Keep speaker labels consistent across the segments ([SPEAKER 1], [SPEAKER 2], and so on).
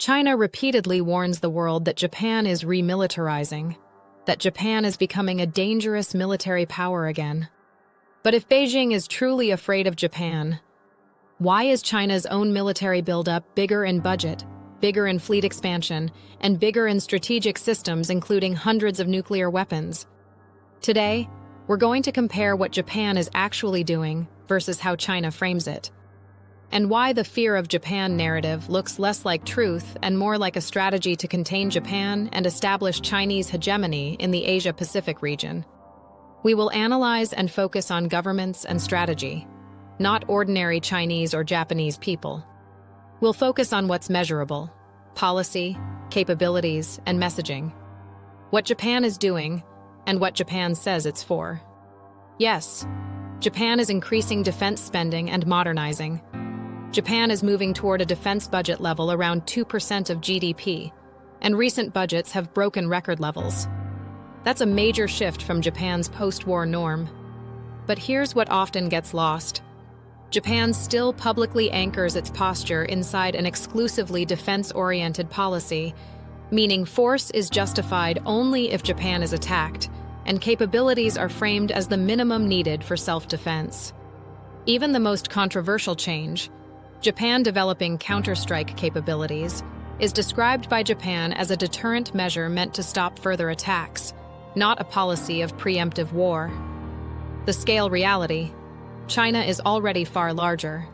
[SPEAKER 1] China repeatedly warns the world that Japan is remilitarizing, that Japan is becoming a dangerous military power again. But if Beijing is truly afraid of Japan, why is China's own military buildup bigger in budget, bigger in fleet expansion, and bigger in strategic systems including hundreds of nuclear weapons? Today, we're going to compare what Japan is actually doing versus how China frames it, and why the fear of Japan narrative looks less like truth and more like a strategy to contain Japan and establish Chinese hegemony in the Asia-Pacific region. We will analyze and focus on governments and strategy, not ordinary Chinese or Japanese people. We'll focus on what's measurable: policy, capabilities, and messaging. What Japan is doing, and what Japan says it's for. Yes, Japan is increasing defense spending and modernizing. Japan is moving toward a defense budget level around 2% of GDP, and recent budgets have broken record levels. That's a major shift from Japan's post-war norm. But here's what often gets lost. Japan still publicly anchors its posture inside an exclusively defense-oriented policy, meaning force is justified only if Japan is attacked, and capabilities are framed as the minimum needed for self-defense. Even the most controversial change, Japan developing counter-strike capabilities, is described by Japan as a deterrent measure meant to stop further attacks, not a policy of preemptive war. The scale reality: China is already far larger.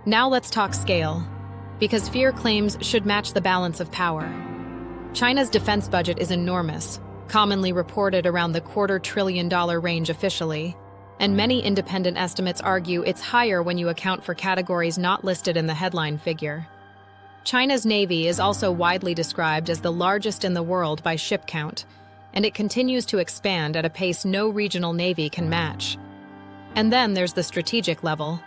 [SPEAKER 1] Now let's talk scale, because fear claims should match the balance of power. China's defense budget is enormous, commonly reported around the $250 billion range officially, and many independent estimates argue it's higher when you account for categories not listed in the headline figure. China's navy is also widely described as the largest in the world by ship count, and it continues to expand at a pace no regional navy can match. And then there's the strategic level.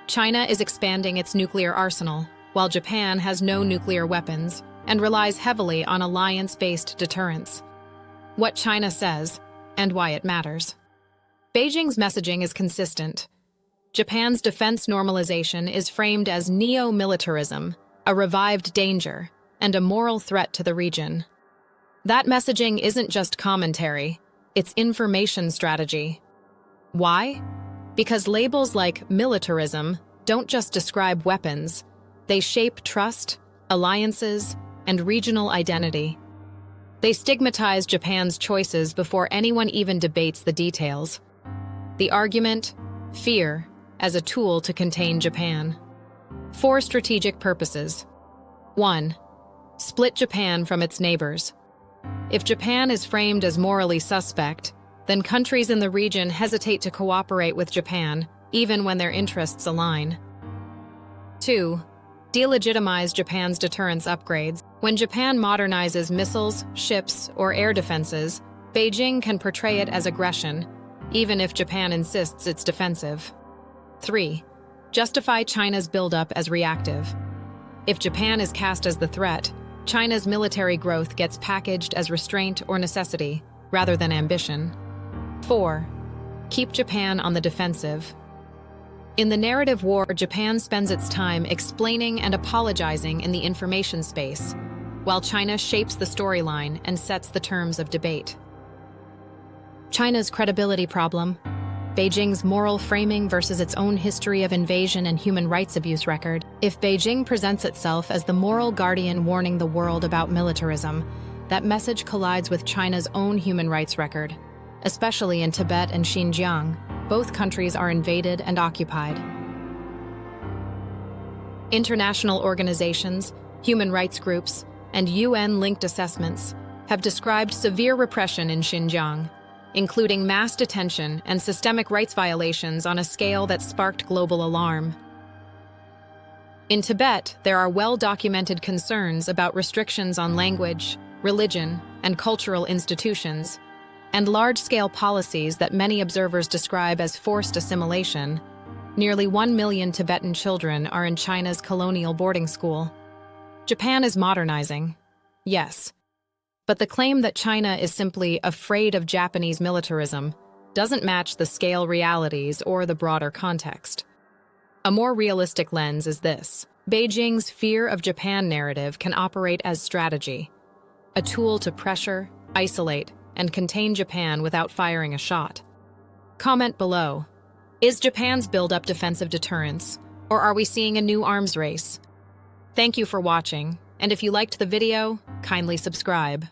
[SPEAKER 1] China is expanding its nuclear arsenal, while Japan has no nuclear weapons and relies heavily on alliance-based deterrence. What China says, and why it matters. Beijing's messaging is consistent. Japan's defense normalization is framed as neo-militarism, a revived danger, and a moral threat to the region. That messaging isn't just commentary, it's information strategy. Why? Because labels like militarism don't just describe weapons, they shape trust, alliances, and regional identity. They stigmatize Japan's choices before anyone even debates the details. The argument: fear as a tool to contain Japan. 4 strategic purposes. 1. Split Japan from its neighbors. If Japan is framed as morally suspect, then countries in the region hesitate to cooperate with Japan, even when their interests align. 2. Delegitimize Japan's deterrence upgrades. When Japan modernizes missiles, ships, or air defenses, Beijing can portray it as aggression, even if Japan insists it's defensive. 3. Justify China's buildup as reactive. If Japan is cast as the threat, China's military growth gets packaged as restraint or necessity, rather than ambition. 4. Keep Japan on the defensive. In the narrative war, Japan spends its time explaining and apologizing in the information space, while China shapes the storyline and sets the terms of debate. China's credibility problem, Beijing's moral framing versus its own history of invasion and human rights abuse record. If Beijing presents itself as the moral guardian warning the world about militarism, that message collides with China's own human rights record, especially in Tibet and Xinjiang. Both countries are invaded and occupied. International organizations, human rights groups, and UN-linked assessments have described severe repression in Xinjiang, including mass detention and systemic rights violations on a scale that sparked global alarm. In Tibet, there are well-documented concerns about restrictions on language, religion, and cultural institutions, and large-scale policies that many observers describe as forced assimilation. Nearly 1 million Tibetan children are in China's colonial boarding school. Japan is modernizing, yes, but the claim that China is simply afraid of Japanese militarism doesn't match the scale realities or the broader context. A more realistic lens is this. Beijing's fear of Japan narrative can operate as strategy, a tool to pressure, isolate, and contain Japan without firing a shot. Comment below. Is Japan's buildup defensive deterrence, or are we seeing a new arms race? Thank you for watching, and if you liked the video, kindly subscribe.